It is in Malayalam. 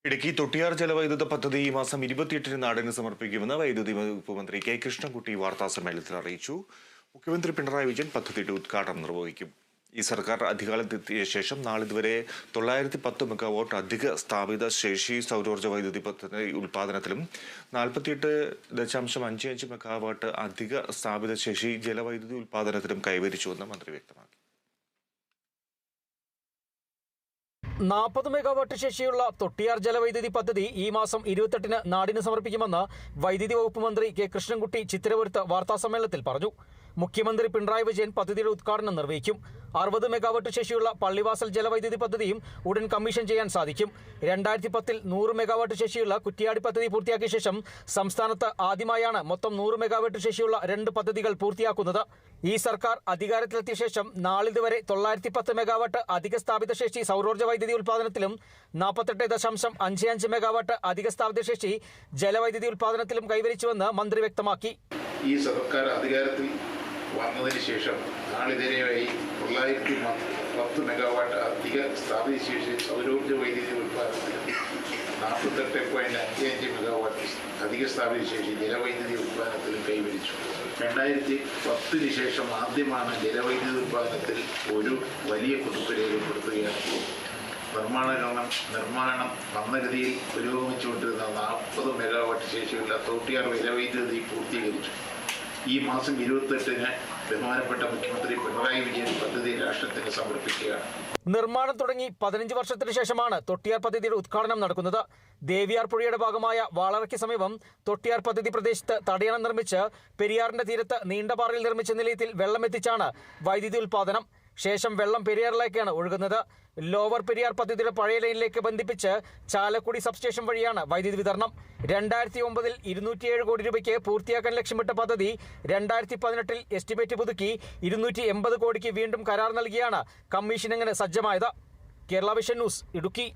ഇടുക്കി തൊട്ടിയാർ ജലവൈദ്യുത പദ്ധതി ഈ മാസം 28-ന് നാടിന് സമർപ്പിക്കുമെന്ന് വൈദ്യുതി വകുപ്പ് മന്ത്രി കെ കൃഷ്ണൻകുട്ടി വാർത്താസമ്മേളനത്തിൽ അറിയിച്ചു. മുഖ്യമന്ത്രി പിണറായി വിജയൻ പദ്ധതിയുടെ ഉദ്ഘാടനം നിർവഹിക്കും. ഈ സർക്കാർ അധികാരത്തിലെത്തിയ ശേഷം നാളിതുവരെ 910 മെഗാവാട്ട് അധിക സ്ഥാപിത ശേഷി സൗരോർജ്ജ വൈദ്യുതി പദ്ധതി ഉൽപാദനത്തിലും 48.55 മെഗാവാട്ട് അധിക സ്ഥാപിത ശേഷി ജലവൈദ്യുതി ഉൽപാദനത്തിലും കൈവരിച്ചുവെന്ന് മന്ത്രി വ്യക്തമാക്കി. 40 മെഗാവാട്ട് ശേഷിയുള്ള തൊട്ടിയാർ ജലവൈദ്യുതി പദ്ധതി ഈ മാസം 28-ന് നാടിന് സമർപ്പിക്കുമെന്ന് വൈദ്യുതി വകുപ്പ് മന്ത്രി കെ കൃഷ്ണൻകുട്ടി ചിത്തിരപുരത്ത് വാർത്താസമ്മേളനത്തിൽ പറഞ്ഞു. മുഖ്യമന്ത്രി പിണറായി വിജയൻ പദ്ധതിയുടെ ഉദ്ഘാടനം നിർവഹിക്കും. 60 മെഗാവാട്ട് ശേഷിയുള്ള പള്ളിവാസൽ ജലവൈദ്യുതി പദ്ധതിയും ഉടൻ കമ്മീഷൻ ചെയ്യാൻ സാധിക്കും. 2010-ൽ 100 മെഗാവാട്ട് ശേഷിയുള്ള കുറ്റിയാടി പദ്ധതി പൂർത്തിയാക്കിയ ശേഷം സംസ്ഥാനത്ത് ആദ്യമായാണ് മൊത്തം 100 മെഗാവാട്ട് ശേഷിയുള്ള 2 പദ്ധതികൾ പൂർത്തിയാക്കുന്നത്. ഈ സർക്കാർ അധികാരത്തിലെത്തിയ ശേഷം നാളിതുവരെ 910 മെഗാവാട്ട് അധിക സ്ഥാപിത ശേഷി സൗരോർജ്ജ വൈദ്യുതി ഉൽപാദനത്തിലും 48.55 മെഗാവാട്ട് അധിക സ്ഥാപിത ശേഷി ജലവൈദ്യുതി ഉൽപാദനത്തിലും കൈവരിച്ചുവെന്ന് മന്ത്രി വ്യക്തമാക്കി. ഈ സർക്കാർ അധികാരത്തിൽ വന്നതിന് ശേഷം നാളിതുവരെയായി 910 മെഗാവാട്ട് അധിക സ്ഥാപിത ശേഷി സൗരോർജ്ജ വൈദ്യുതി ഉൽപാദനത്തിലും 48.55 മെഗാവാട്ട് അധിക സ്ഥാപിത ശേഷി ജലവൈദ്യുതി ഉൽപാദനത്തിലും കൈവരിച്ചു. 2010-ന് ശേഷം ആദ്യമാണ് ജലവൈദ്യുതി ഉൽപാദനത്തിൽ ഒരു വലിയ കുതിപ്പ് രേഖപ്പെടുത്തുകയാണ്. നിർമ്മാണം മന്ദഗതിയിൽ പുരോഗമിച്ചുകൊണ്ടിരുന്ന 40 മെഗാവാട്ട് ശേഷിയുള്ള തൊട്ടിയാർ ജലവൈദ്യുതി പൂർത്തീകരിച്ചു. ഈ മാസം 28-ന് ബഹുമാനപ്പെട്ട മുഖ്യമന്ത്രി പിണറായി വിജയൻ പദ്ധതി രാഷ്ട്രത്തിന് സമർപ്പിക്കുകയാണ്. നിർമ്മാണം തുടങ്ങി 15 വർഷത്തിന് ശേഷമാണ് തൊട്ടിയാർ പദ്ധതിയുടെ ഉദ്ഘാടനം നടക്കുന്നത്. ദേവിയാർ പുഴയുടെ ഭാഗമായ വാളറയ്ക്ക് സമീപം തൊട്ടിയാർ പദ്ധതി പ്രദേശത്ത് തടയണം നിർമ്മിച്ച് പെരിയാറിന്റെ തീരത്ത് നീണ്ടപാറയിൽ നിർമ്മിച്ച നിലയത്തിൽ വെള്ളമെത്തിച്ചാണ് വൈദ്യുതി ഉൽപാദനം. ശേഷം വെള്ളം പെരിയാറിലേക്കാണ് ഒഴുകുന്നത്. ലോവർ പെരിയാർ പദ്ധതിയുടെ പഴയ ലൈനിലേക്ക് ബന്ധിപ്പിച്ച് ചാലക്കുടി സബ്സ്റ്റേഷൻ വഴിയാണ് വൈദ്യുതി വിതരണം. 2009-ൽ 207 കോടി രൂപയ്ക്ക് പൂർത്തിയാക്കാൻ ലക്ഷ്യമിട്ട പദ്ധതി 2018-ൽ എസ്റ്റിമേറ്റ് പുതുക്കി 280 കോടിക്ക് വീണ്ടും കരാർ നൽകിയാണ് കമ്മീഷനിങ്ങിന് സജ്ജമായത്. Kerala vision news, Idukki.